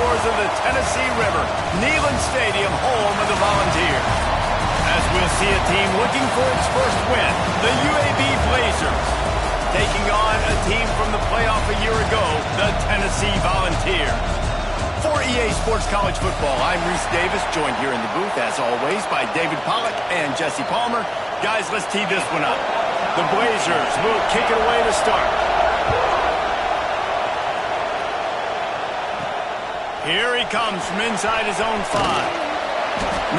shores of the Tennessee River, Neyland Stadium, home of the Volunteers. As we'll see a team looking for its first win, the UAB Blazers, taking on a team from the playoff a year ago, the Tennessee Volunteers. For EA Sports College Football, I'm Reese Davis, joined here in the booth, as always, by David Pollack and Jesse Palmer. Guys, let's tee this one up. The Blazers will kick it away to start. Here he comes from inside his own 5.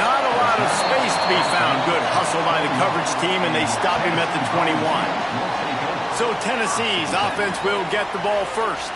Not a lot of space to be found. Good hustle by the coverage team, and they stop him at the 21. So Tennessee's offense will get the ball first.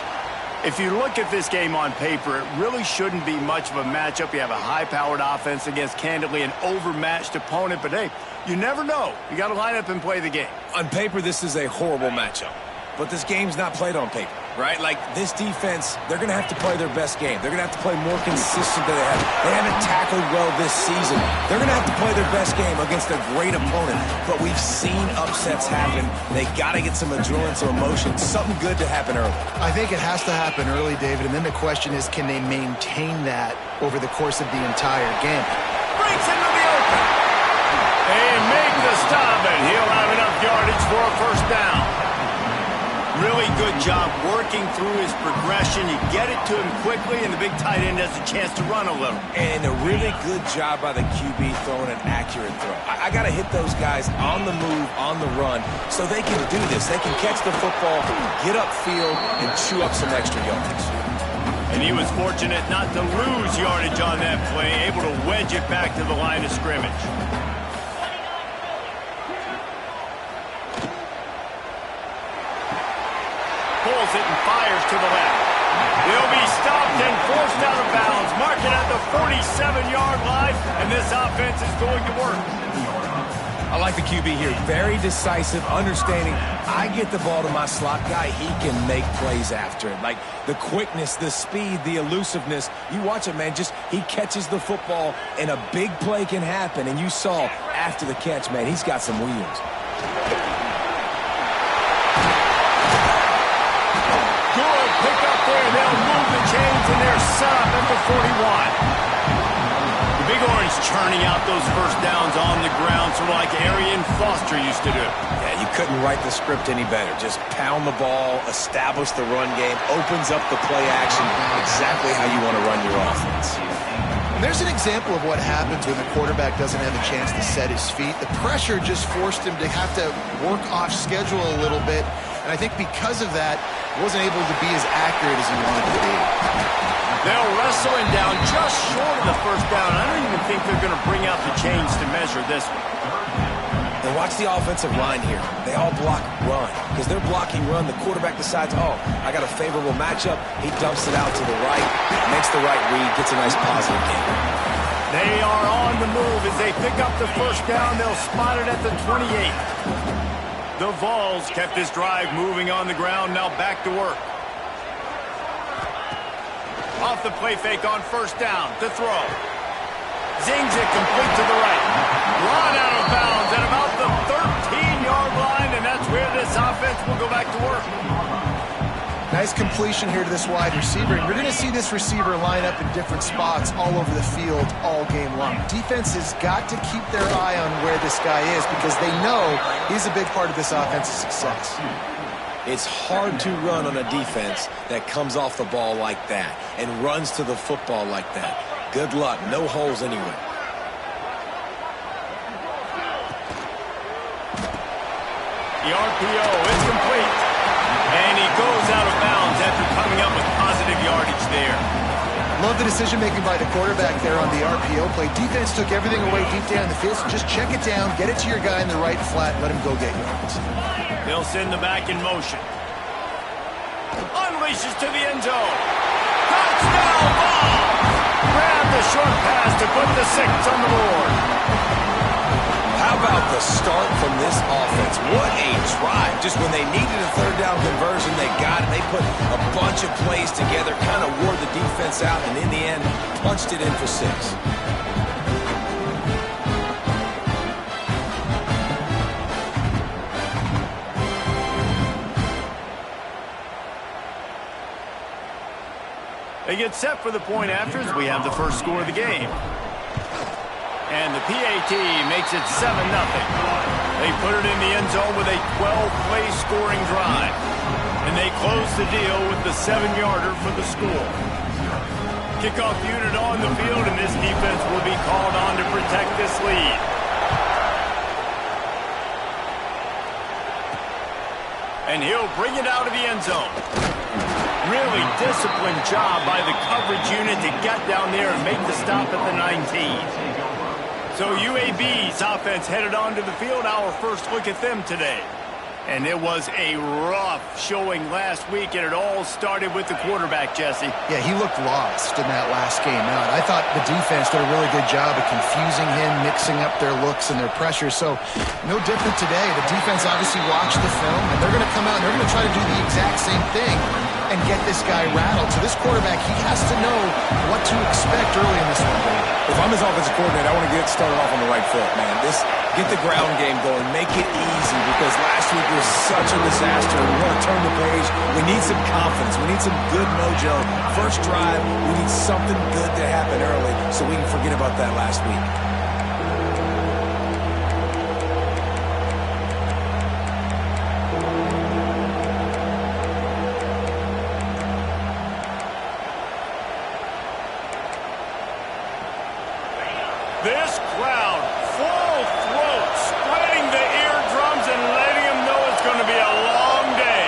If you look at this game on paper, it really shouldn't be much of a matchup. You have a high-powered offense against, candidly, an overmatched opponent. But, hey, you never know. You got to line up and play the game. On paper, this is a horrible matchup. But this game's not played on paper, right? Like, this defense, they're going to have to play their best game. They're going to have to play more consistent than they have. They haven't tackled well this season. They're going to have to play their best game against a great opponent. But we've seen upsets happen. They got to get some adrenaline, some emotion, something good to happen early. I think it has to happen early, David. And then the question is, can they maintain that over the course of the entire game? Breaks into the open. And make the stop, and he'll have enough yardage for a first down. Really good job working through his progression. You get it to him quickly, and the big tight end has a chance to run a little. And a really good job by the QB throwing an accurate throw. I got to hit those guys on the move, on the run, so they can do this. They can catch the football, get upfield, and chew up some extra yardage. And he was fortunate not to lose yardage on that play, able to wedge it back to the line of scrimmage. Pulls it and fires to the left. He'll be stopped and forced out of bounds. Mark it at the 47-yard line, and this offense is going to work. I like the QB here. Very decisive, understanding. I get the ball to my slot guy, he can make plays after it. Like the quickness, the speed, the elusiveness. You watch it, man. Just he catches the football, and a big play can happen. And you saw after the catch, man, he's got some wheels. Pick up there, they'll move the chains, and they're set up at the 41. The Big Orange churning out those first downs on the ground, sort of like Arian Foster used to do. Yeah, you couldn't write the script any better. Just pound the ball, establish the run game, opens up the play action, exactly how you want to run your offense. And there's an example of what happens when the quarterback doesn't have a chance to set his feet. The pressure just forced him to have to work off schedule a little bit. And I think because of that, wasn't able to be as accurate as he wanted to be. They'll wrestle him down just short of the first down. I don't even think they're going to bring out the chains to measure this one. And watch the offensive line here. They all block run. Because they're blocking run, the quarterback decides, oh, I got a favorable matchup. He dumps it out to the right, makes the right read, gets a nice positive game. They are on the move as they pick up the first down. They'll spot it at the 28. The Vols kept this drive moving on the ground, now back to work. Off the play fake on first down, to throw. Zings it complete to the right. Run out of bounds at about the 13-yard line, and that's where this offense will go back to work. Nice completion here to this wide receiver. And we're going to see this receiver line up in different spots all over the field all game long. Defense has got to keep their eye on where this guy is because they know he's a big part of this offense's success. It's hard to run on a defense that comes off the ball like that and runs to the football like that. Good luck. No holes anywhere. The RPO is complete. And he goes out of bounds after coming up with positive yardage there. Love the decision-making by the quarterback there on the RPO play. Defense took everything away deep down the field, so just check it down, get it to your guy in the right flat, and let him go get yards. They'll send the back in motion. Unleashes to the end zone. Touchdown ball! Grab the short pass to put the 6 on the board. How about the start from this offense? What a drive. Just when they needed a third down conversion, they got it. They put a bunch of plays together, kind of wore the defense out, and in the end, punched it in for 6. They get set for the point after as we have the first score of the game. And the PAT makes it 7-0. They put it in the end zone with a 12-play scoring drive. And they close the deal with the 7-yarder for the score. Kickoff unit on the field, and this defense will be called on to protect this lead. And he'll bring it out of the end zone. Really disciplined job by the coverage unit to get down there and make the stop at the 19. So UAB's offense headed onto the field. Our first look at them today. And it was a rough showing last week, and it all started with the quarterback, Jesse. Yeah, he looked lost in that last game out. I thought the defense did a really good job of confusing him, mixing up their looks and their pressure. So no different today. The defense obviously watched the film, and they're going to come out and they're going to try to do the exact same thing and get this guy rattled. So this quarterback, he has to know what to expect early in this one. If I'm his offensive coordinator, I want to get started off on the right foot, man. Get the ground game going. Make it easy, because last week was such a disaster. We want to turn the page. We need some confidence. We need some good mojo. First drive, we need something good to happen early so we can forget about that last week. This crowd, full throat, spreading the eardrums and letting him know it's going to be a long day.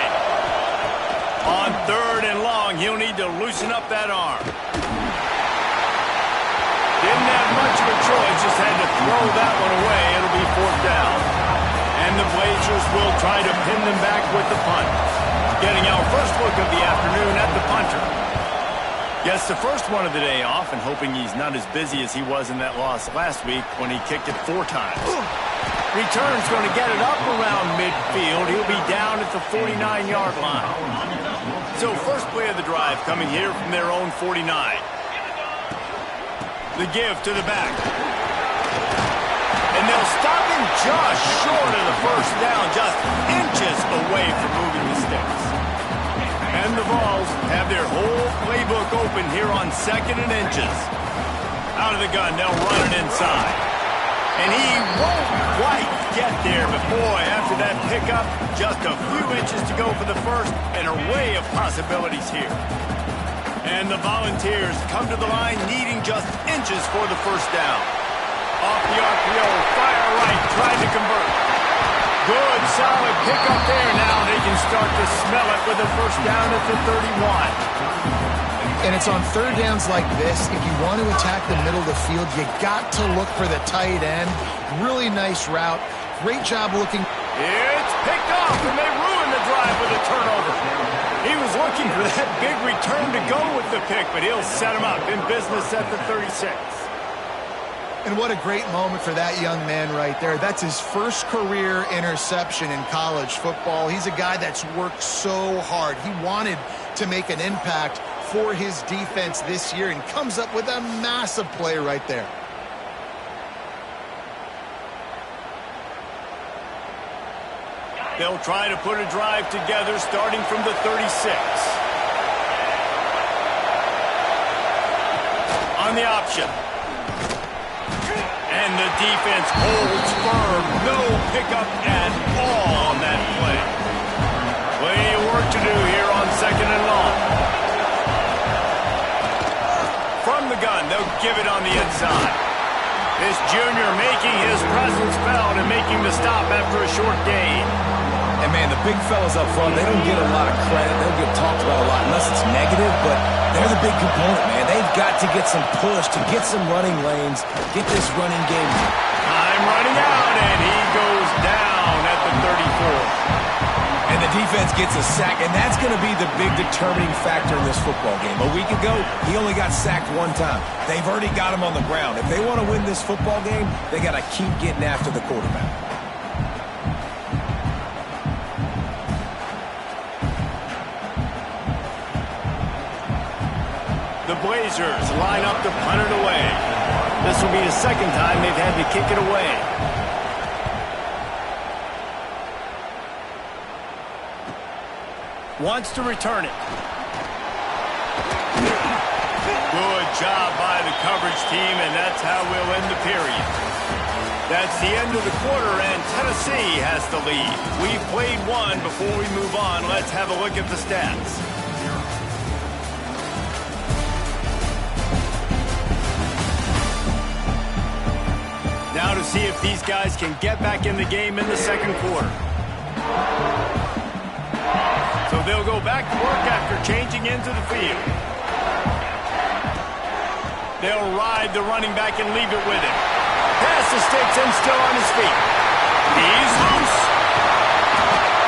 On 3rd and long, he'll need to loosen up that arm. Didn't have much of a choice, just had to throw that one away. It'll be 4th down. And the Blazers will try to pin them back with the punt. Getting our first look of the afternoon at the punter. Gets the first one of the day off, and hoping he's not as busy as he was in that loss last week when he kicked it 4 times. Return's going to get it up around midfield. He'll be down at the 49-yard line. So first play of the drive coming here from their own 49. The give to the back. And they'll stop him just short of the first down, just inches away from moving the sticks. And the Vols have their whole playbook open here on 2nd and inches. Out of the gun, they'll run it inside. And he won't quite get there, but boy, after that pickup, just a few inches to go for the first, an array of possibilities here. And the Volunteers come to the line needing just inches for the first down. Off the RPO, fire right, trying to convert. Good, solid pickup there. Now they can start to smell it with a first down at the 31. And it's on 3rd downs like this, if you want to attack the middle of the field, you got to look for the tight end. Really nice route. Great job looking. It's picked off, and they ruin the drive with a turnover. He was looking for that big return to go with the pick, but he'll set him up in business at the 36. And what a great moment for that young man right there. That's his first career interception in college football. He's a guy that's worked so hard. He wanted to make an impact for his defense this year and comes up with a massive play right there. They'll try to put a drive together starting from the 36. On the option. And the defense holds firm. No pickup at all on that play. Plenty of work to do here on 2nd and long. From the gun, they'll give it on the inside. This junior making his presence felt and making the stop after a short gain. And, man, the big fellas up front, they don't get a lot of credit. They don't get talked about a lot unless it's negative, but they're the big component, man. They've got to get some push, to get some running lanes, get this running game. Time running out, and he goes down at the 34. And the defense gets a sack, and that's going to be the big determining factor in this football game. A week ago, he only got sacked 1 time. They've already got him on the ground. If they want to win this football game, they got to keep getting after the quarterback. The Blazers line up to punt it away. This will be the 2nd time they've had to kick it away. Wants to return it. job by the coverage team, and that's how we'll end the period. That's the end of the quarter, and Tennessee has the lead. We've played one. Before we move on, let's have a look at the stats. Now to see if these guys can get back in the game in the second quarter. So they'll go back to work after changing into the field. They'll ride the running back and leave it with him. Pass the sticks and still on his feet. He's loose.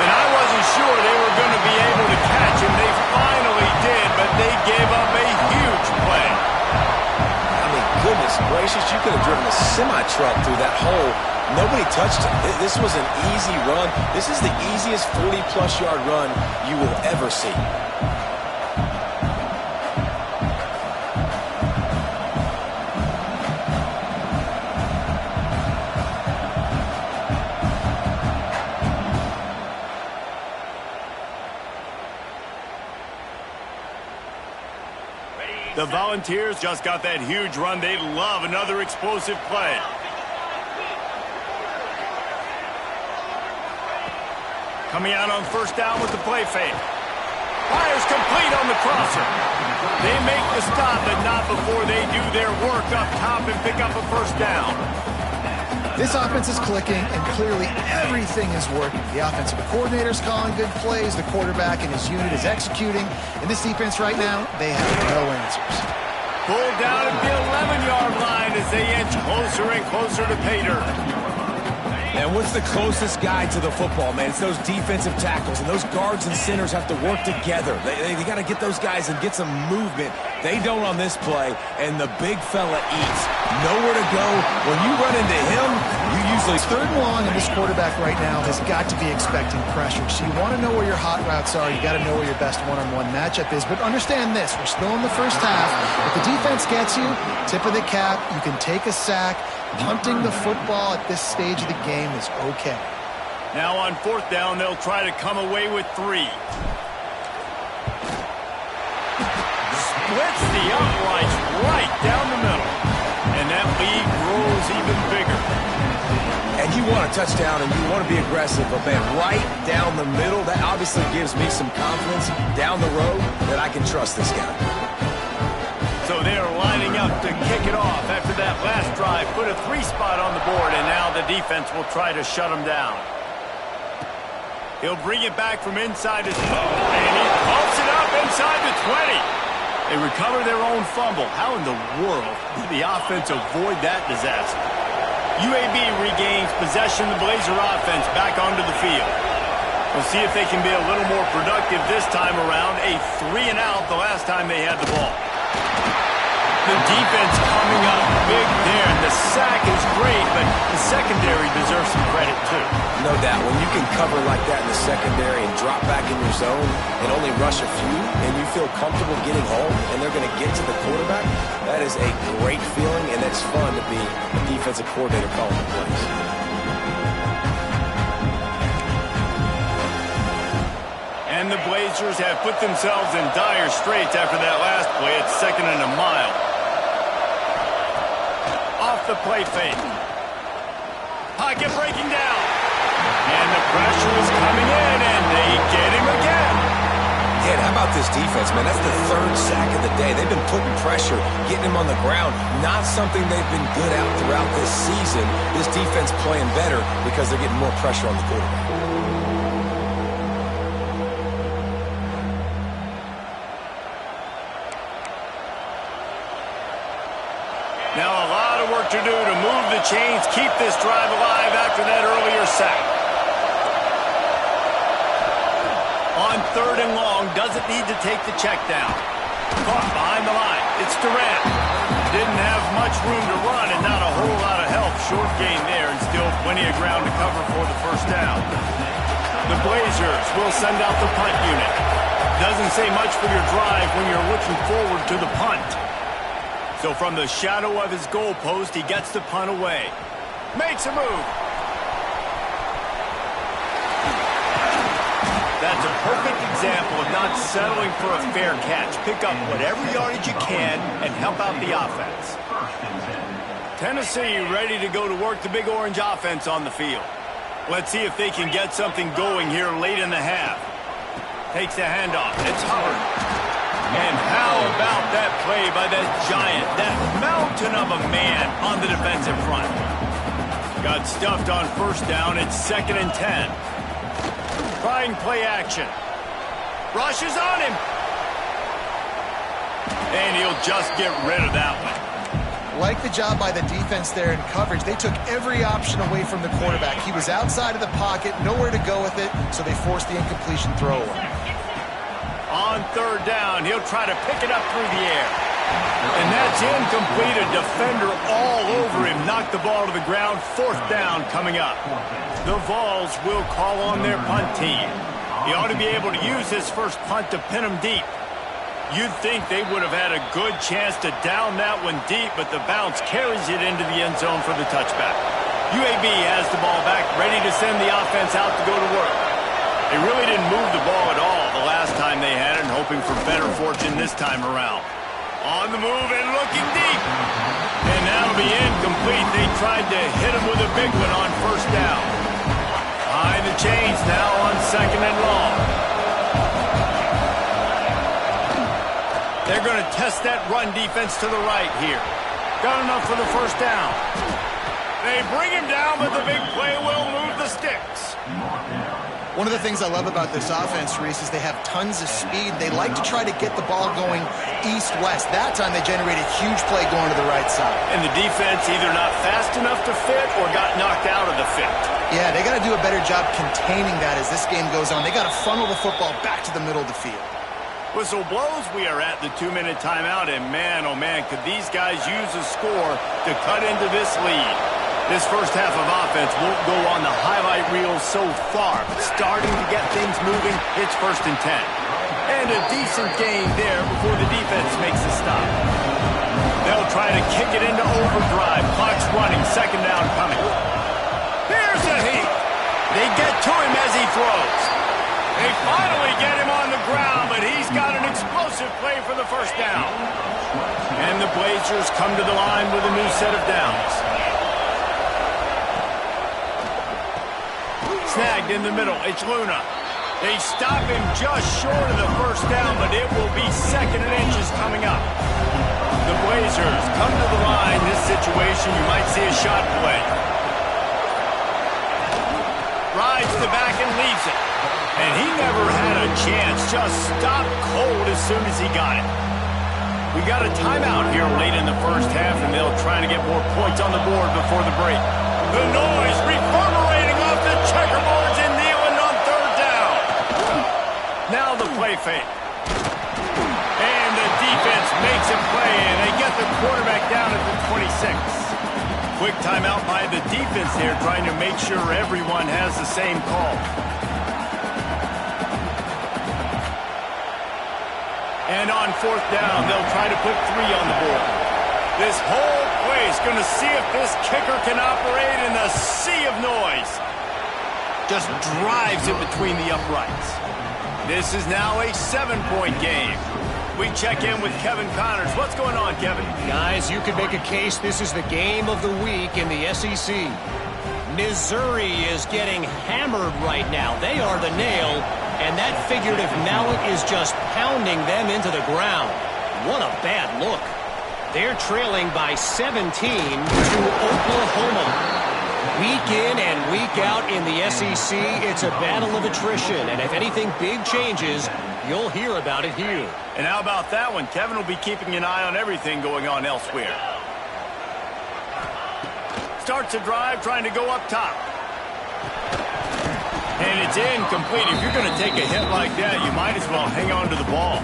And I wasn't sure they were going to be able to catch him. They finally did, but they gave up a huge play. I mean, goodness gracious, you could have driven a semi-truck through that hole. Nobody touched him. This was an easy run. This is the easiest 40-plus yard run you will ever see. The Volunteers just got that huge run. They'd love another explosive play. Coming out on first down with the play fake. Fires complete on the crosser. They make the stop, but not before they do their work up top and pick up a first down. This offense is clicking, and clearly everything is working. The offensive coordinator's calling good plays. The quarterback and his unit is executing. And this defense right now, they have no answers. Pulled down at the 11-yard line as they inch closer and closer to pay dirt. And what's the closest guy to the football, man? It's those defensive tackles, and those guards and centers have to work together. They got to get those guys and get some movement. They don't on this play, and the big fella eats. Nowhere to go. When you run into him, you usually... Third and long, and this quarterback right now has got to be expecting pressure. So you want to know where your hot routes are. You got to know where your best one-on-one matchup is. But understand this, we're still in the first half. If the defense gets you, tip of the cap, you can take a sack. Punting the football at this stage of the game is okay. Now on fourth down, they'll try to come away with 3. Splits the uprights right down the middle. And that lead grows even bigger. And you want a touchdown and you want to be aggressive, but man, right down the middle, that obviously gives me some confidence down the road that I can trust this guy. So they're lining up to kick it off after that last drive. Put a 3 spot on the board, and now the defense will try to shut them down. He'll bring it back from inside his foot, and he pumps it up inside the 20. They recover their own fumble. How in the world did the offense avoid that disaster? UAB regains possession of the Blazer offense back onto the field. We'll see if they can be a little more productive this time around. A 3-and-out the last time they had the ball. The defense coming up big there. The sack is great, but the secondary deserves some credit, too. No doubt. When you can cover like that in the secondary and drop back in your zone and only rush a few, and you feel comfortable getting home, and they're going to get to the quarterback, that is a great feeling, and it's fun to be a defensive coordinator calling the plays. And the Blazers have put themselves in dire straits after that last play. It's 2nd and a mile. Off the play fake. Pocket breaking down. And the pressure is coming in, and they get him again. Yeah, how about this defense, man? That's the 3rd sack of the day. They've been putting pressure, getting him on the ground. Not something they've been good at throughout this season. This defense playing better because they're getting more pressure on the quarterback. Now a lot of work to do to move the chains, keep this drive alive after that earlier sack. On 3rd and long, doesn't need to take the check down. Caught behind the line. It's Durant. Didn't have much room to run and not a whole lot of help. Short gain there and still plenty of ground to cover for the first down. The Blazers will send out the punt unit. Doesn't say much for your drive when you're looking forward to the punt. So from the shadow of his goal post, he gets the punt away. Makes a move. That's a perfect example of not settling for a fair catch. Pick up whatever yardage you can and help out the offense. Tennessee ready to go to work the Big Orange offense on the field. Let's see if they can get something going here late in the half. Takes the handoff. It's Hubbard. And how about that play by that giant, that mountain of a man on the defensive front? Got stuffed on first down. It's 2nd and 10. Trying play action. Rushes on him. And he'll just get rid of that one. Like the job by the defense there in coverage. They took every option away from the quarterback. He was outside of the pocket, nowhere to go with it, so they forced the incompletion throw away. On 3rd down, he'll try to pick it up through the air. And that's incomplete. A defender all over him. Knocked the ball to the ground. 4th down coming up. The Vols will call on their punt team. He ought to be able to use his first punt to pin him deep. You'd think they would have had a good chance to down that one deep, but the bounce carries it into the end zone for the touchback. UAB has the ball back, ready to send the offense out to go to work. They really didn't move the ball at all the last time they had it, and hoping for better fortune this time around. On the move and looking deep. And that'll be incomplete. They tried to hit him with a big one on 1st down. Behind the chains now on 2nd and long. They're going to test that run defense to the right here. Got enough for the 1st down. They bring him down, but the big play will move the sticks. One of the things I love about this offense, Reese, is they have tons of speed. They like to try to get the ball going east-west. That time they generated a huge play going to the right side. And the defense either not fast enough to fit or got knocked out of the fit. Yeah, they got to do a better job containing that as this game goes on. They got to funnel the football back to the middle of the field. Whistle blows, we are at the 2-minute timeout, and man, oh man, could these guys use a score to cut into this lead. This first half of offense won't go on the highlight reel so far, but starting to get things moving, it's 1st and 10. And a decent gain there before the defense makes a stop. They'll try to kick it into overdrive. Clock's running, 2nd down coming. Here's a heat. They get to him as he throws. They finally get him on the ground, but he's got an explosive play for the 1st down. And the Blazers come to the line with a new set of downs. Snagged in the middle, it's Luna. They stop him just short of the 1st down, but it will be 2nd and inches coming up. The Blazers come to the line. This situation, you might see a shot play. Rides the back and leaves it. And he never had a chance. Just stopped cold as soon as he got it. We got a timeout here late in the first half, and they'll try to get more points on the board before the break. The noise reverberating off the checkerboards and Nealon on 3rd down. Now the play fake. And the defense makes a play, and they get the quarterback down at the 26. Quick timeout by the defense there, trying to make sure everyone has the same call. And on 4th down, they'll try to put 3 on the board. This whole play is going to see if this kicker can operate in the sea of noise. Just drives it between the uprights. This is now a 7-point game. We check in with Kevin Connors. What's going on, Kevin? Guys, you could make a case this is the game of the week in the SEC. Missouri is getting hammered right now. They are the nail, and that figurative mallet is just pounding them into the ground. What a bad look. They're trailing by 17 to Oklahoma. Week in and week out in the SEC, it's a battle of attrition, and if anything big changes, you'll hear about it here. And how about that one? Kevin will be keeping an eye on everything going on elsewhere. Starts a drive trying to go up top. And it's incomplete. If you're going to take a hit like that, you might as well hang on to the ball.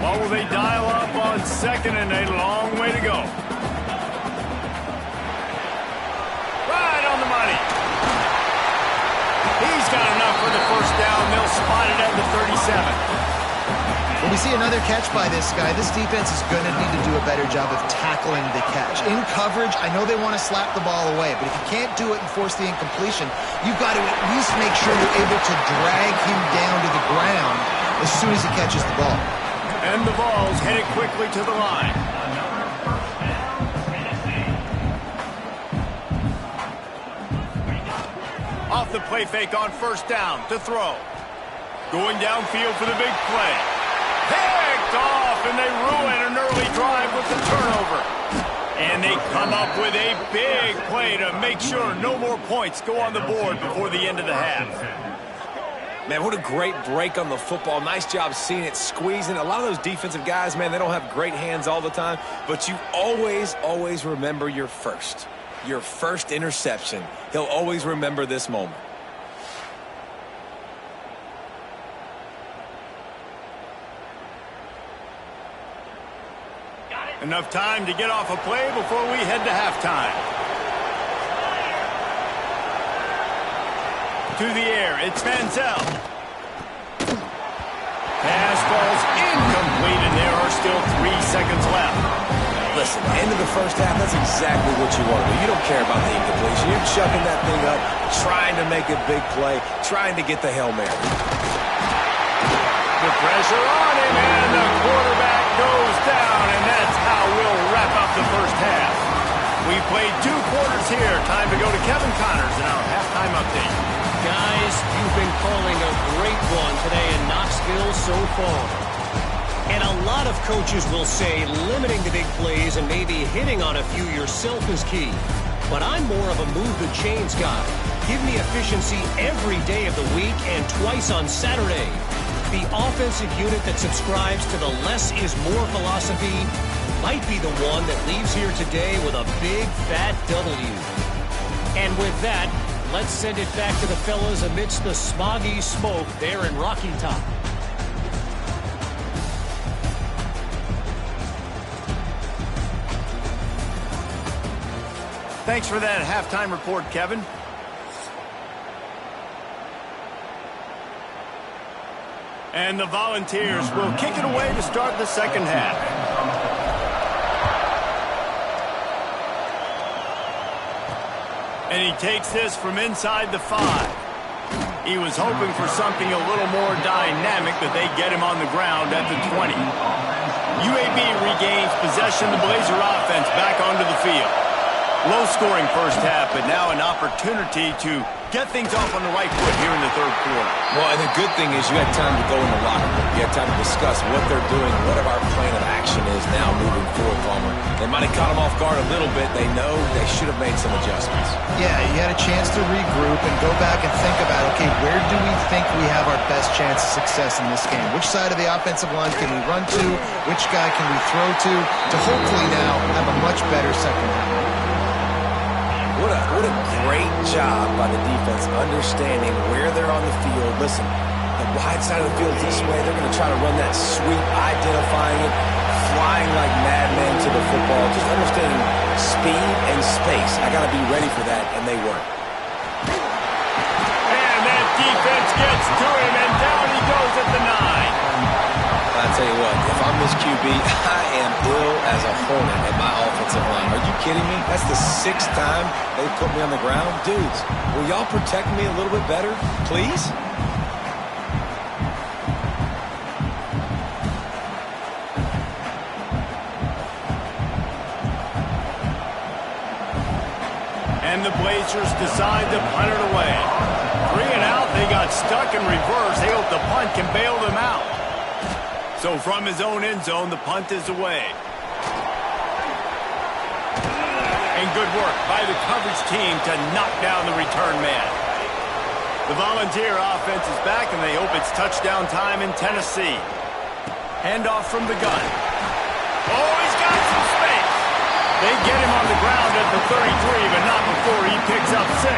Or will they dial up on 2nd and a long way to go? Right on the money. He's got enough for the 1st down. They'll spot it at the 37. When we see another catch by this guy. This defense is going to need to do a better job of tackling the catch. In coverage, I know they want to slap the ball away, but if you can't do it and force the incompletion, you've got to at least make sure you're able to drag him down to the ground as soon as he catches the ball. And the ball's headed quickly to the line. Off the play fake on first down to throw. Going downfield for the big play. Picked off, and they ruin an early drive with the turnover. And they come up with a big play to make sure no more points go on the board before the end of the half. Man, what a great break on the football. Nice job seeing it, squeezing. A lot of those defensive guys, man, they don't have great hands all the time, but you always remember your first interception. He'll always remember this moment. Enough time to get off a play before we head to halftime. To the air, it's Manziel. Pass falls incomplete, and there are still 3 seconds left. Listen, end of the first half, that's exactly what you want to do. You don't care about the incompletion. You're chucking that thing up, trying to make a big play, trying to get the Hail Mary. The pressure on him, and the quarterback goes down, and that's how we'll wrap up the first half. We played 2 quarters here. Time to go to Kevin Connors in our halftime update. Guys, you've been calling a great one today in Knoxville so far. And a lot of coaches will say limiting the big plays and maybe hitting on a few yourself is key. But I'm more of a move the chains guy. Give me efficiency every day of the week and twice on Saturday. The offensive unit that subscribes to the less is more philosophy might be the one that leaves here today with a big fat W. And with that, let's send it back to the fellas amidst the smoggy smoke there in Rocky Top. Thanks for that halftime report, Kevin. And the Volunteers will kick it away to start the second half. And he takes this from inside the 5. He was hoping for something a little more dynamic, but they get him on the ground at the 20. UAB regains possession of the Blazer offense back onto the field. Low-scoring first half, but now an opportunity to get things off on the right foot here in the third quarter. Well, and the good thing is you had time to go in the locker room. You had time to discuss what they're doing, what our plan of action is now moving forward, Palmer. They might have caught them off guard a little bit. They know they should have made some adjustments. Yeah, you had a chance to regroup and go back and think about, okay, where do we think we have our best chance of success in this game? Which side of the offensive line can we run to? Which guy can we throw to hopefully now have a much better second half? What a great job by the defense understanding where they're on the field. Listen, the wide side of the field is this way. They're going to try to run that sweep, identifying it, flying like madmen to the football, just understanding speed and space. I got to be ready for that, and they weren't. And that defense gets to him, and down he goes at the 9. I tell you what, if I'm this QB, I am ill as a hornet at my offensive line. Are you kidding me? That's the 6th time they put me on the ground. Dudes, will y'all protect me a little bit better, please? And the Blazers decide to punt it away. 3 and out, they got stuck in reverse. They hope the punt can bail them out. So from his own end zone, the punt is away. And good work by the coverage team to knock down the return man. The Volunteer offense is back, and they hope it's touchdown time in Tennessee. Handoff from the gun. Oh, he's got some space. They get him on the ground at the 33, but not before he picks up 6.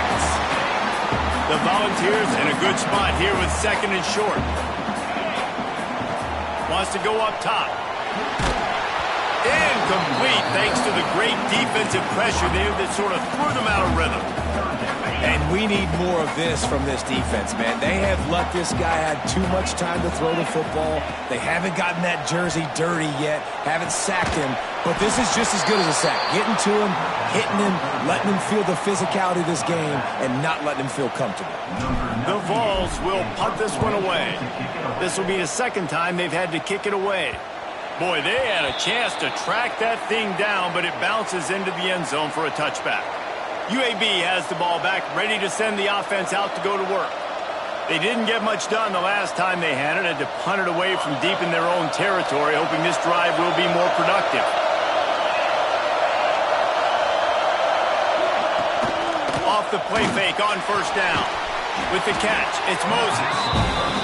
The Volunteers in a good spot here with 2nd and short. Wants to go up top. Incomplete thanks to the great defensive pressure there that sort of threw them out of rhythm. And we need more of this from this defense, man. They have let this guy have too much time to throw the football. They haven't gotten that jersey dirty yet, haven't sacked him. But this is just as good as a sack. Getting to him, hitting him, letting him feel the physicality of this game, and not letting him feel comfortable. The Vols will punt this one away. This will be the second time they've had to kick it away. Boy, they had a chance to track that thing down, but it bounces into the end zone for a touchback. UAB has the ball back, ready to send the offense out to go to work. They didn't get much done the last time they had it, had to punt it away from deep in their own territory, hoping this drive will be more productive. Off the play fake on first down. With the catch, it's Moses.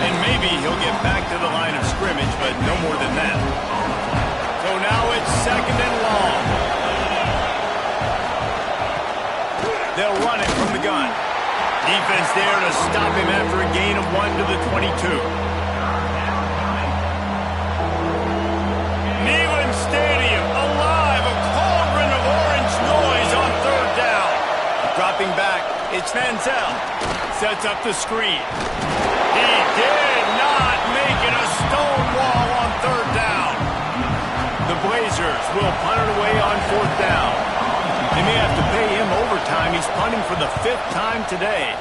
And maybe he'll get back to the line of scrimmage, but no more than that. So now it's second and long. They'll run it from the gun. Defense there to stop him after a gain of 1 to the 22. Neyland Stadium alive, a cauldron of orange noise on third down. Dropping back, it's Manziel. Sets up the screen. He did not make it, a stone wall on third down. The Blazers will punt it away on fourth down. They may have to pay him overtime. He's punting for the 5th time today.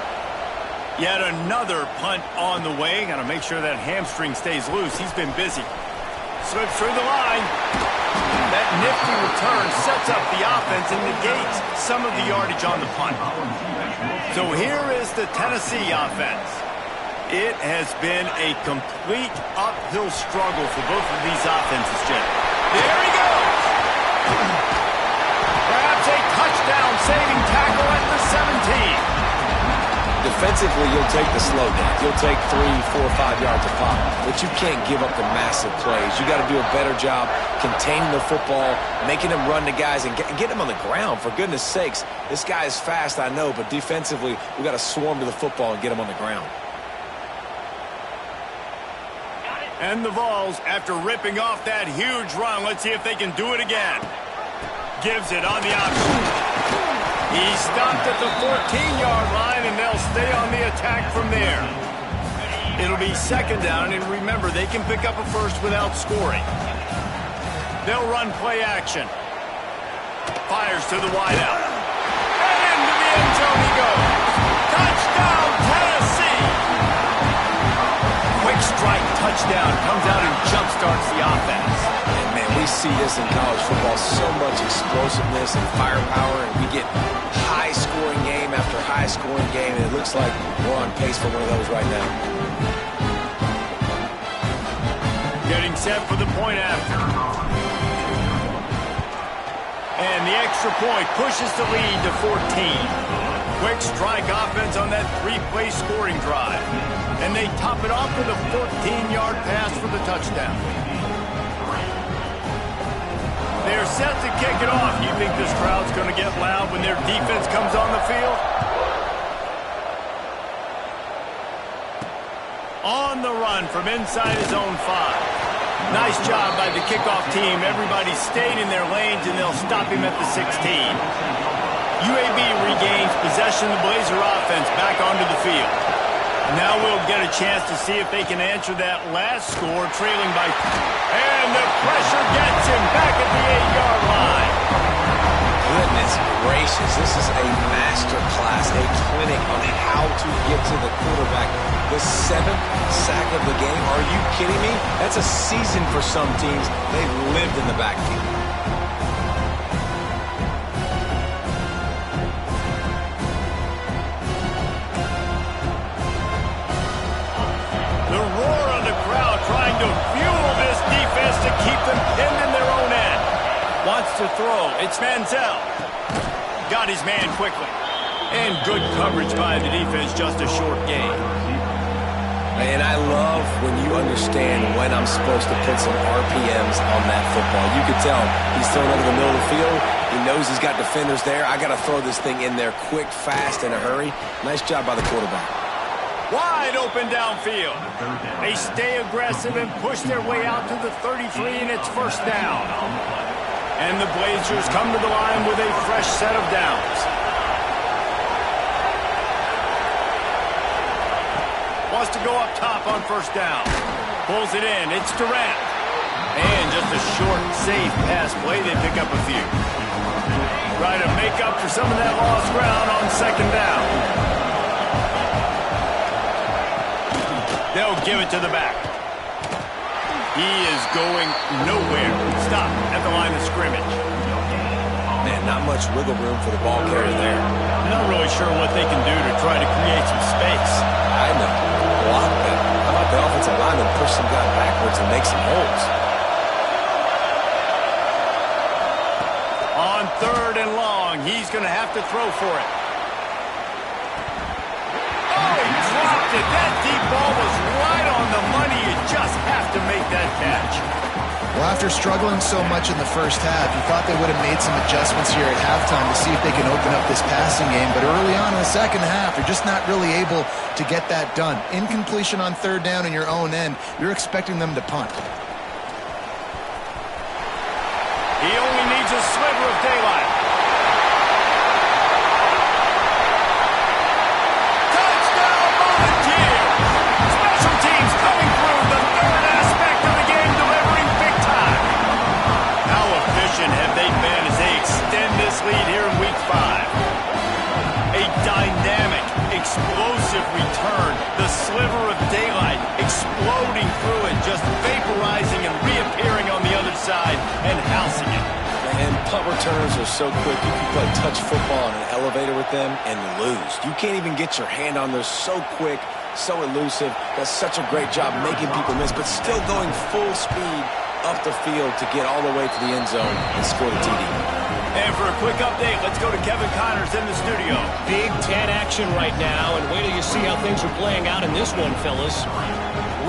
Yet another punt on the way. Got to make sure that hamstring stays loose. He's been busy. Slips through the line. That nifty return sets up the offense and negates some of the yardage on the punt. So here is the Tennessee offense. It has been a complete uphill struggle for both of these offenses, Jim. There he goes! Perhaps a touchdown-saving tackle at the 17. Defensively, you'll take the slow down. You'll take 3, 4, 5 yards a pop. But you can't give up the massive plays. You got to do a better job containing the football, making them run to guys, and get them on the ground. For goodness sakes, this guy is fast, I know, but defensively, we got to swarm to the football and get him on the ground. And the Vols, after ripping off that huge run, let's see if they can do it again. Gives it on the option. He stopped at the 14-yard line, and they'll stay on the attack from there. It'll be second down, and remember, they can pick up a first without scoring. They'll run play action. Fires to the wideout. And into the end zone he goes. Touchdown, Tennessee! Quick strike touchdown comes out and jump-starts the offense. And, man, we see this in college football, so much explosiveness and firepower, and we get high-scoring game after high-scoring game, and it looks like we're on pace for one of those right now. Getting set for the point after. And the extra point pushes the lead to 14. Quick strike offense on that 3-play scoring drive. And they top it off with a 14-yard pass for the touchdown. They're set to kick it off. You think this crowd's going to get loud when their defense comes on the field? On the run from inside his own 5. Nice job by the kickoff team. Everybody stayed in their lanes, and they'll stop him at the 16. UAB regains possession of the Blazer offense back onto the field. Now we'll get a chance to see if they can answer that last score, trailing by... And the pressure gets him back at the 8-yard line. Goodness gracious, this is a master class, a clinic on how to get to the quarterback. The 7th sack of the game, are you kidding me? That's a season for some teams. They've lived in the backfield. Trying to fuel this defense to keep them pinned in their own end. Wants to throw. It's Manziel. Got his man quickly. And good coverage by the defense, just a short gain. And I love when you understand when I'm supposed to put some RPMs on that football. You can tell he's throwing over the middle of the field. He knows he's got defenders there. I got to throw this thing in there quick, fast, in a hurry. Nice job by the quarterback. Wide open downfield. They stay aggressive and push their way out to the 33, and it's first down. And the Blazers come to the line with a fresh set of downs. Wants to go up top on first down. Pulls it in. It's Durant. And just a short, safe pass play. They pick up a few. Try to make up for some of that lost ground on second down. They'll give it to the back. He is going nowhere. Stop at the line of scrimmage. Man, not much wiggle room for the ball carrier there. Not really sure what they can do to try to create some space. I know. Block them. How about the offensive lineman push some guy backwards and make some holes? On third and long, he's going to have to throw for it. Oh, he dropped it. That deep ball was right on the money. You just have to make that catch. Well, after struggling so much in the first half, you thought they would have made some adjustments here at halftime to see if they can open up this passing game. But early on in the second half, they're just not really able to get that done. Incompletion on third down in your own end, you're expecting them to punt. He only needs a sliver of daylight. Touchdown, Volunteers! Special teams coming through, the third aspect of the game, delivering big time. How efficient have they been as they extend this lead here in Week 5? A dynamic, explosive return. The sliver of daylight exploding through it, just vaporizing and reappearing on the other side and housing it. And punt returns are so quick. You can play touch football on an elevator with them and lose. You can't even get your hand on those. So quick, so elusive. Does such a great job making people miss, but still going full speed up the field to get all the way to the end zone and score the TD. And for a quick update, let's go to Kevin Connors in the studio. Big Ten action right now, and wait till you see how things are playing out in this one, fellas.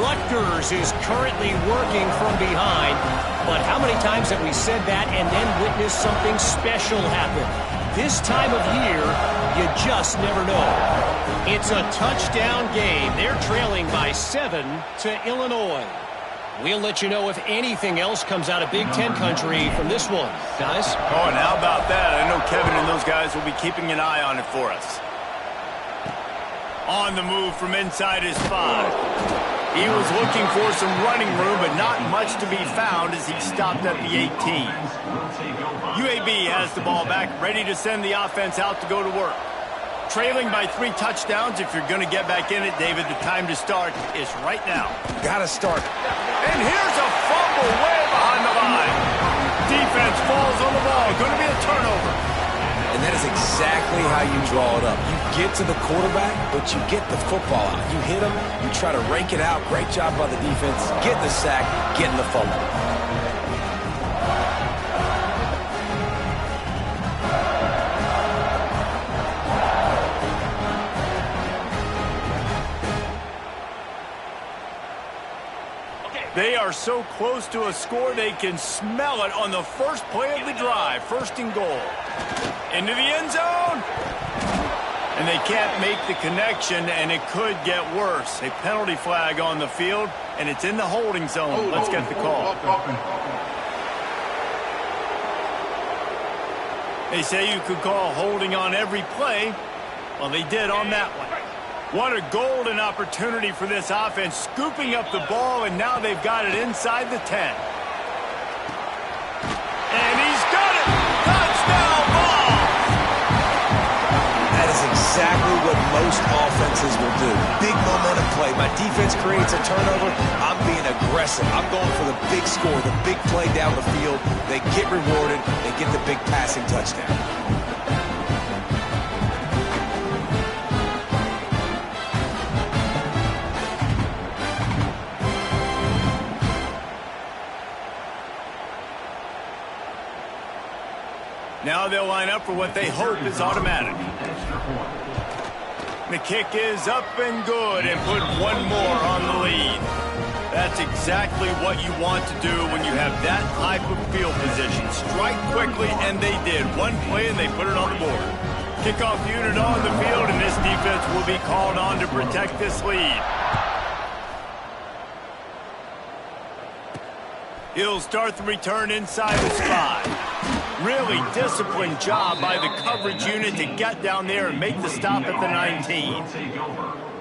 Rutgers is currently working from behind, but how many times have we said that and then witnessed something special happen? This time of year, you just never know. It's a touchdown game. They're trailing by 7 to Illinois. We'll let you know if anything else comes out of Big Ten country from this one, guys. Oh, and how about that? I know Kevin and those guys will be keeping an eye on it for us. On the move from inside his 5. He was looking for some running room, but not much to be found as he stopped at the 18. UAB has the ball back, ready to send the offense out to go to work. Trailing by 3 touchdowns. If you're going to get back in it, David, the time to start is right now. Gotta start. And here's a fumble way behind the line. Defense falls on the ball. Going to be a turnover. And that is exactly how you draw it up. You get to the quarterback, but you get the football out. You hit him, you try to rake it out. Great job by the defense. Getting the sack, getting the fumble. They are so close to a score, they can smell it on the first play of the drive. First and goal. Into the end zone. And they can't make the connection, and it could get worse. A penalty flag on the field, and it's in the holding zone. Let's get the call. They say you could call holding on every play. Well, they did on that one. What a golden opportunity for this offense, scooping up the ball, and now they've got it inside the 10. And he's got it! Touchdown ball! That is exactly what most offenses will do. Big momentum play. My defense creates a turnover. I'm being aggressive. I'm going for the big score, the big play down the field. They get rewarded. They get the big passing touchdown. Now they'll line up for what they hope is automatic. The kick is up and good, and put one more on the lead. That's exactly what you want to do when you have that type of field position. Strike quickly, and they did. One play, and they put it on the board. Kickoff unit on the field, and this defense will be called on to protect this lead. He'll start the return inside the spot. Really disciplined job by the coverage unit to get down there and make the stop at the 19.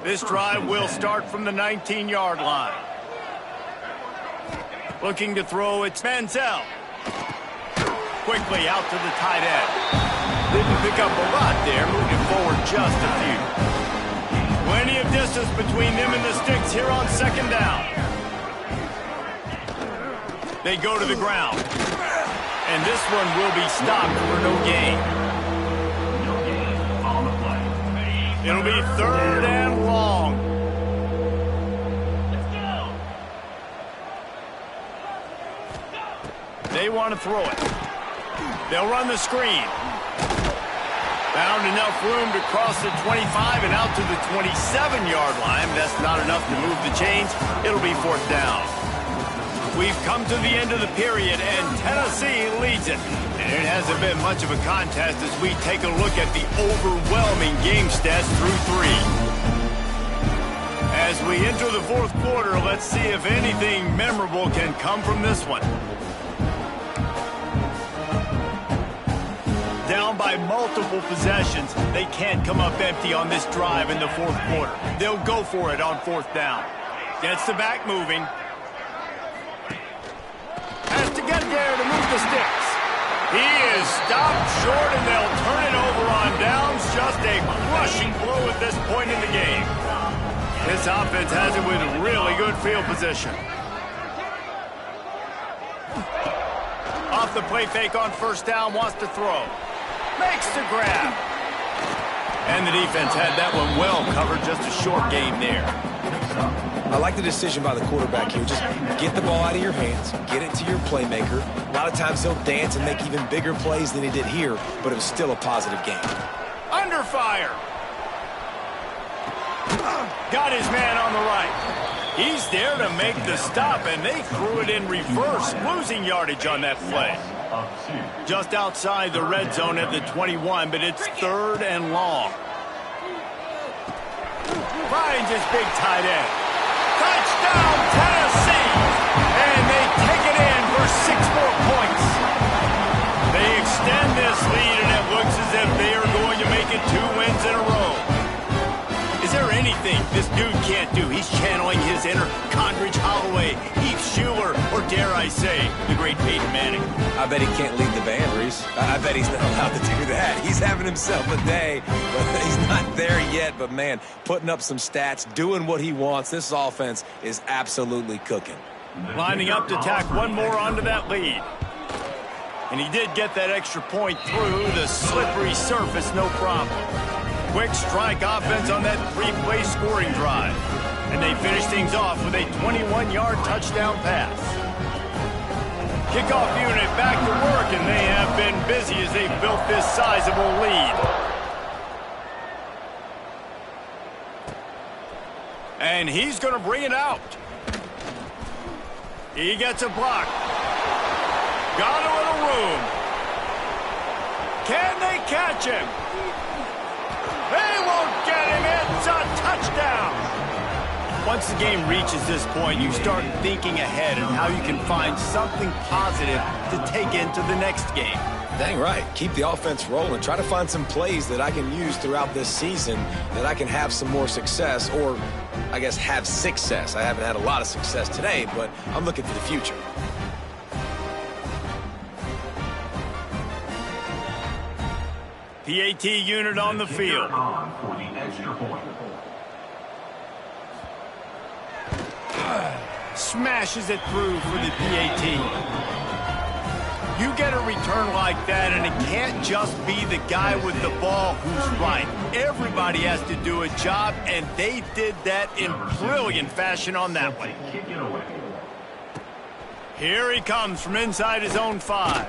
This drive will start from the 19-yard line. Looking to throw, it's Manziel. Quickly out to the tight end. Didn't pick up a lot there, moving forward just a few. Plenty of distance between them and the sticks here on second down. They go to the ground. And this one will be stopped for no gain. It'll be third and long. They want to throw it. They'll run the screen. Found enough room to cross the 25 and out to the 27-yard line. That's not enough to move the chains. It'll be fourth down. We've come to the end of the period, and Tennessee leads it. And it hasn't been much of a contest as we take a look at the overwhelming game stats through 3. As we enter the fourth quarter, let's see if anything memorable can come from this one. Down by multiple possessions, they can't come up empty on this drive in the fourth quarter. They'll go for it on fourth down. Gets the back moving. Has to get there to move the sticks. He is stopped short, and they'll turn it over on downs. Just a crushing blow at this point in the game. This offense has it with really good field position. Off the play fake on first down, wants to throw. Makes the grab. And the defense had that one well covered, just a short game there. I like the decision by the quarterback here. Just get the ball out of your hands, get it to your playmaker. A lot of times he'll dance and make even bigger plays than he did here, but it was still a positive game. Under fire. Got his man on the right. He's there to make the stop, and they threw it in reverse, losing yardage on that play. Just outside the red zone at the 21, but it's third and long. Finds his big tight end. Touchdown, Tennessee! And they take it in for 6 more points. They extend this lead, and it looks as if they are going to make it 2 wins in a row. Is there anything this dude can't do? He's channeling his inner Condridge Holloway, Heath Schuler, or dare I say, the great Peyton Manning. I bet he can't lead the band, Reese. I bet he's not allowed to do that. He's having himself a day, but he's not there yet. But, man, putting up some stats, doing what he wants. This offense is absolutely cooking. Lining up to tack one more onto that lead. And he did get that extra point through the slippery surface, no problem. Quick strike offense on that 3-play scoring drive. And they finish things off with a 21-yard touchdown pass. Kickoff unit back to work, and they have been busy as they built this sizable lead. And he's going to bring it out. He gets a block. Got a little room. Can they catch him? They won't get him. It's a touchdown. Once the game reaches this point, you start thinking ahead and how you can find something positive to take into the next game. Dang right. Keep the offense rolling. Try to find some plays that I can use throughout this season that I can have some more success, or I guess have success. I haven't had a lot of success today, but I'm looking for the future. PAT unit on the field. Smashes it through for the PAT. You get a return like that, and it can't just be the guy with the ball who's right. Everybody has to do a job, and they did that in brilliant fashion on that one. Here he comes from inside his own 5.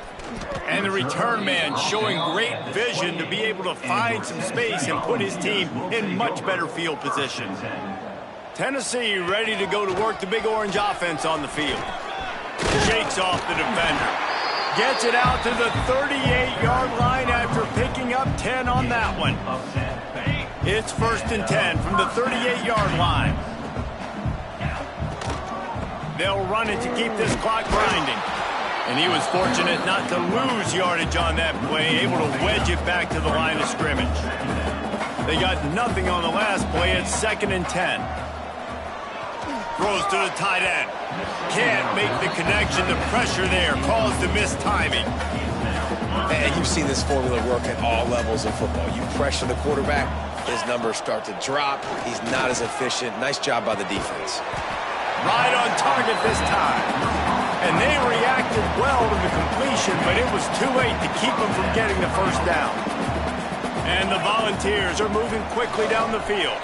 And the return man showing great vision to be able to find some space and put his team in much better field position. Tennessee ready to go to work the Big Orange offense on the field. Shakes off the defender. Gets it out to the 38-yard line after picking up 10 on that one. It's 1st and 10 from the 38-yard line. They'll run it to keep this clock grinding. And he was fortunate not to lose yardage on that play, able to wedge it back to the line of scrimmage. They got nothing on the last play. It's 2nd and 10. Throws to the tight end. Can't make the connection. The pressure there caused the missed timing. And you've seen this formula work at all levels of football. You pressure the quarterback, his numbers start to drop. He's not as efficient. Nice job by the defense. Right on target this time. And they reacted well to the completion, but it was too late to keep them from getting the first down. And the Volunteers are moving quickly down the field.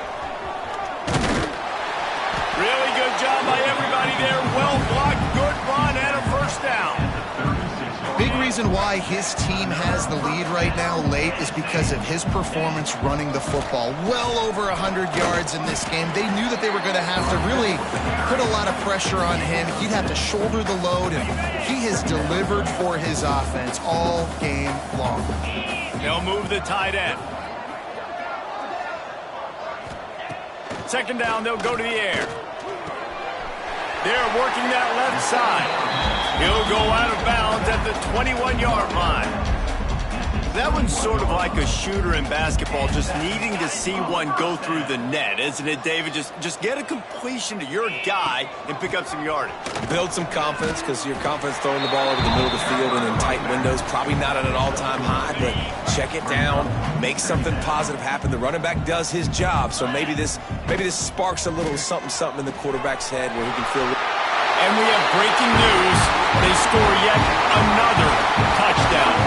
Really good job by everybody there. Well blocked, good run, and a first down. Big reason why his team has the lead right now late is because of his performance running the football. Well over 100 yards in this game. They knew that they were going to have to really put a lot of pressure on him. He'd have to shoulder the load, and he has delivered for his offense all game long. They'll move the tight end. 2nd down, they'll go to the air. They're working that left side. He'll go out of bounds at the 21-yard line. That one's sort of like a shooter in basketball, just needing to see one go through the net, isn't it, David? Just get a completion to your guy and pick up some yardage. Build some confidence, because your confidence throwing the ball over the middle of the field and in tight windows, probably not at an all-time high, but check it down, make something positive happen. The running back does his job, so maybe this sparks a little something in the quarterback's head where he can feel. And we have breaking news. They score yet another touchdown.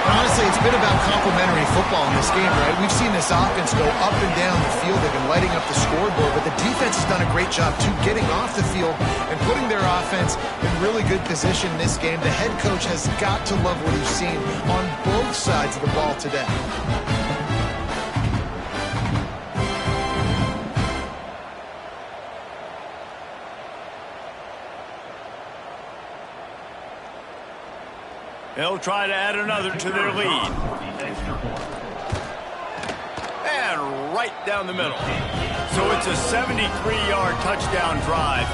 Honestly, it's been about complementary football in this game, right? We've seen this offense go up and down the field. They've been lighting up the scoreboard, but the defense has done a great job, too, getting off the field and putting their offense in really good position in this game. The head coach has got to love what he's seen on both sides of the ball today. They'll try to add another to their lead. And right down the middle. So it's a 73-yard touchdown drive.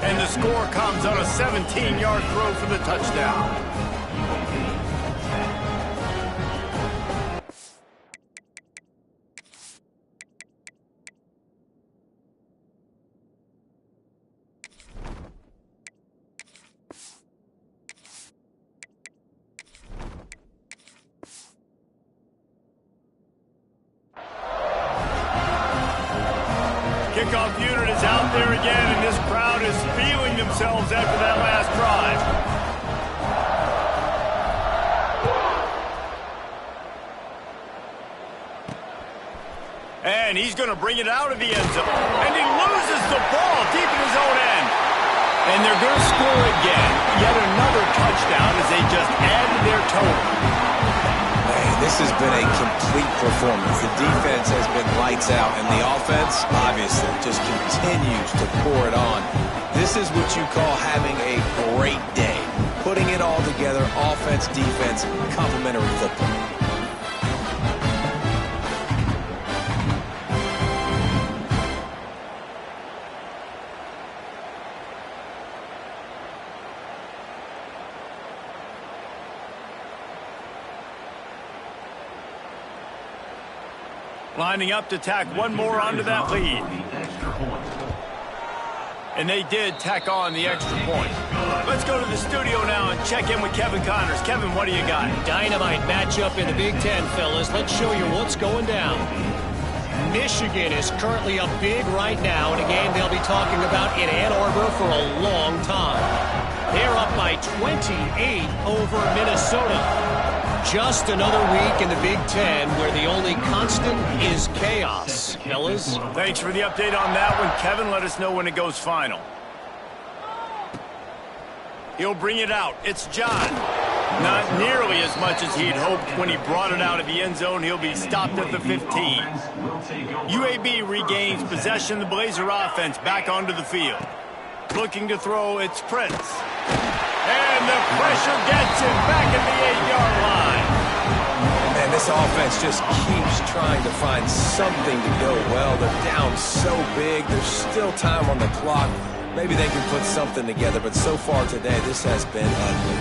And the score comes on a 17-yard throw for the touchdown. Kickoff unit is out there again, and this crowd is feeling themselves after that last drive. And he's going to bring it out of the end zone. And he loses the ball deep in his own end. And they're going to score again. Yet another touchdown as they just added their total. This has been a complete performance. The defense has been lights out, and the offense, obviously, just continues to pour it on. This is what you call having a great day. Putting it all together, offense, defense, complementary football. Lining up to tack one more onto that lead. And they did tack on the extra point. Let's go to the studio now and check in with Kevin Connors. Kevin, what do you got? Dynamite matchup in the Big Ten, fellas. Let's show you what's going down. Michigan is currently up big right now in a game they'll be talking about in Ann Arbor for a long time. They're up by 28 over Minnesota. Just another week in the Big Ten where the only constant is chaos. Fellas? Thanks for the update on that one, Kevin. Let us know when it goes final. He'll bring it out. It's John. Not nearly as much as he'd hoped when he brought it out of the end zone. He'll be stopped at the 15. UAB regains possession. The Blazer offense back onto the field. Looking to throw, it's Prince. And the pressure gets him back at the 8-yard line. Man, this offense just keeps trying to find something to go well. They're down so big. There's still time on the clock. maybe they can put something together, but so far today, this has been ugly.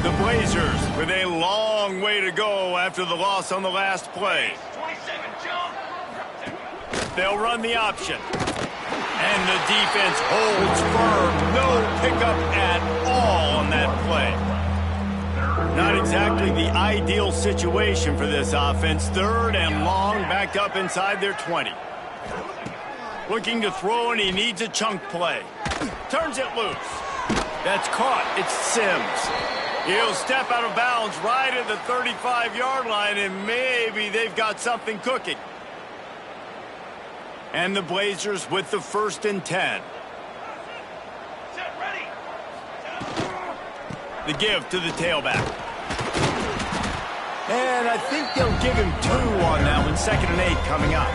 The Blazers with a long way to go after the loss on the last play. They'll run the option. And the defense holds firm. No pickup at all on that play. Not exactly the ideal situation for this offense. 3rd and long, backed up inside their 20. Looking to throw, and he needs a chunk play. Turns it loose. That's caught. It's Sims. He'll step out of bounds right at the 35-yard line, and maybe they've got something cooking. And the Blazers with the 1st and 10. The give to the tailback. And I think they'll give him 2 on that one. 2nd and 8 coming up.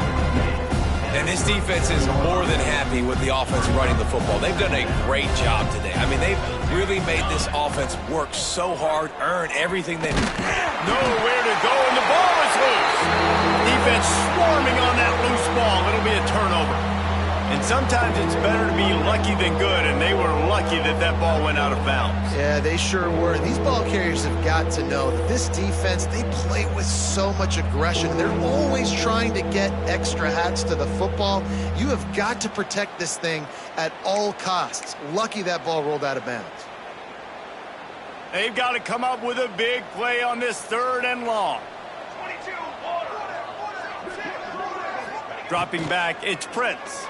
And this defense is more than happy with the offense running the football. They've done a great job today. I mean, they've really made this offense work so hard, earn everything they need. Nowhere to go, and the ball is loose. Defense swarming on that loose ball. It'll be a turnover. And sometimes it's better to be lucky than good, and they were lucky that that ball went out of bounds. Yeah, they sure were. These ball carriers have got to know that this defense, they play with so much aggression. They're always trying to get extra hats to the football. You have got to protect this thing at all costs. Lucky that ball rolled out of bounds. They've got to come up with a big play on this 3rd and long. Dropping back, it's Prince.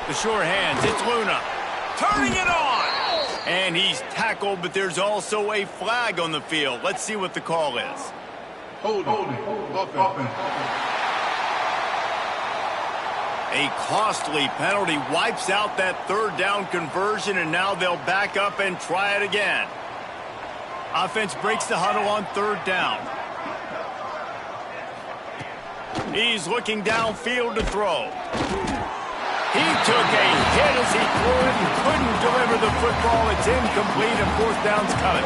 The sure hands, it's Luna. Turning it on! And he's tackled, but there's also a flag on the field. Let's see what the call is. Holding. Offense. A costly penalty wipes out that 3rd down conversion, and now they'll back up and try it again. Offense breaks the huddle on 3rd down. He's looking downfield to throw. He took a hit as he threw it and couldn't deliver the football. It's incomplete, and 4th down's coming.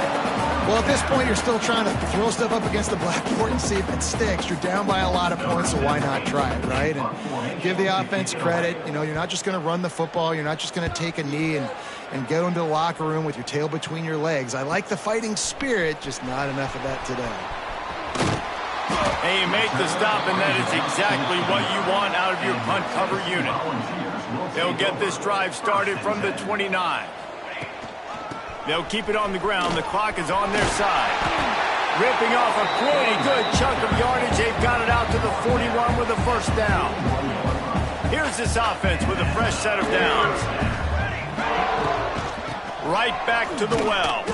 Well, at this point, you're still trying to throw stuff up against the blackboard and see if it sticks. You're down by a lot of points, so why not try it, right? And give the offense credit. You know, you're not just going to run the football. You're not just going to take a knee and go into the locker room with your tail between your legs. I like the fighting spirit, just not enough of that today. They make the stop, and that is exactly what you want out of your punt cover unit. They'll get this drive started from the 29. They'll keep it on the ground. The clock is on their side. Ripping off a pretty good chunk of yardage. They've got it out to the 41 with a 1st down. Here's this offense with a fresh set of downs. Right back to the well.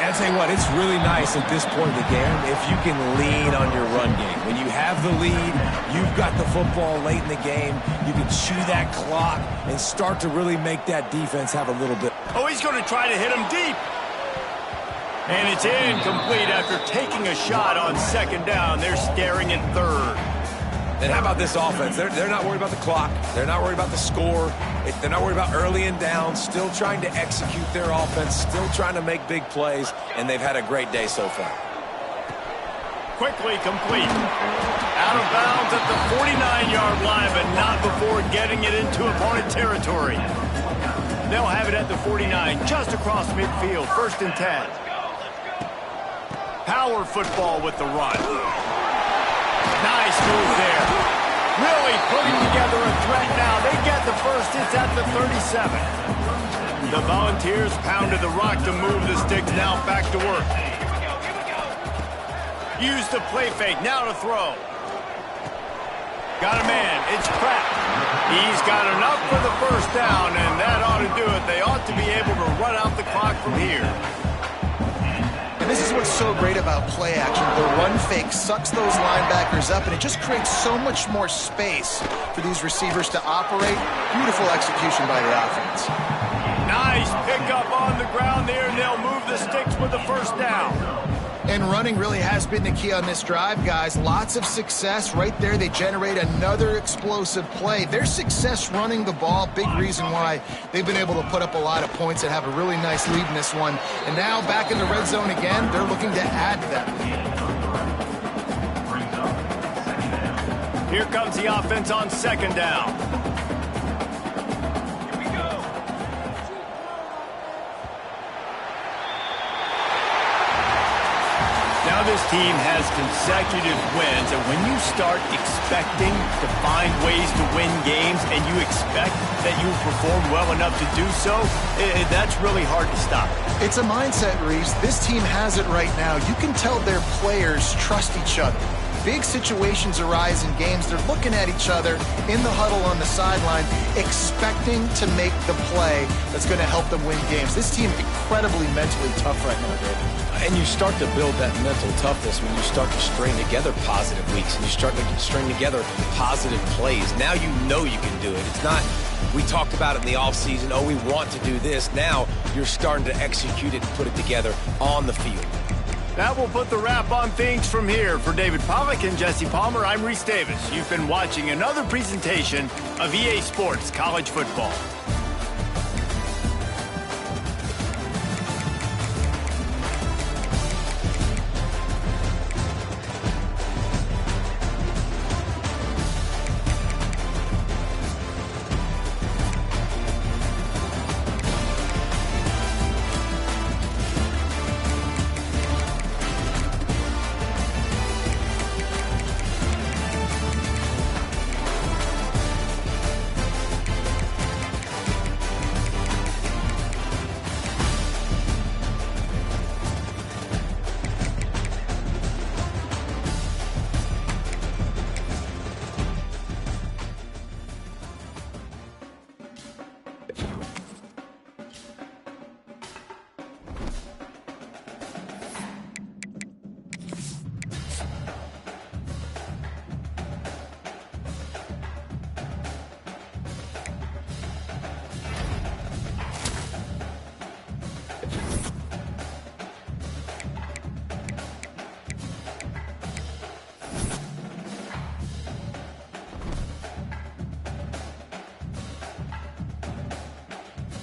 And I'll tell you what, it's really nice at this point in the game if you can lean on your run game. When you have the lead, you've got the football late in the game, you can chew that clock and start to really make that defense have a little bit. Oh, he's going to try to hit him deep. And it's incomplete after taking a shot on 2nd down. They're staring at 3rd. And how about this offense? They're not worried about the clock. They're not worried about the score. They're not worried about early and down. Still trying to execute their offense. Still trying to make big plays. And they've had a great day so far. Quickly complete. Out of bounds at the 49-yard line, but not before getting it into opponent territory. They'll have it at the 49, just across midfield. 1st and 10. Power football with the run. Nice move there. Really putting together a threat now. They get the 1st. It's at the 37. The Volunteers pounded the rock to move the sticks. Now back to work. Use the play fake. Now to throw. Got a man. It's Pratt. He's got enough for the 1st down, and that ought to do it. They ought to be able to run out the clock from here. And this is what's so great about play action. The run fake sucks those linebackers up, and it just creates so much more space for these receivers to operate. Beautiful execution by the offense. Nice pickup on the ground there, and they'll move the sticks with the 1st down. And running really has been the key on this drive, guys. Lots of success right there. They generate another explosive play. Their success running the ball, big reason why they've been able to put up a lot of points and have a really nice lead in this one. And now back in the red zone again, they're looking to add to that lead. Here comes the offense on second down. Now this team has consecutive wins, and when you start expecting to find ways to win games and you expect that you perform well enough to do so, that's really hard to stop. It's a mindset, Reese. This team has it right now. You can tell their players trust each other. Big situations arise in games. They're looking at each other in the huddle on the sideline, expecting to make the play that's going to help them win games. This team incredibly mentally tough right now, David. And you start to build that mental toughness when you start to string together positive weeks and you start to string together positive plays. Now you know you can do it. It's not, we talked about it in the offseason, oh, we want to do this. Now you're starting to execute it and put it together on the field. That will put the wrap on things from here. For David Pollack and Jesse Palmer, I'm Reese Davis. You've been watching another presentation of EA Sports College Football.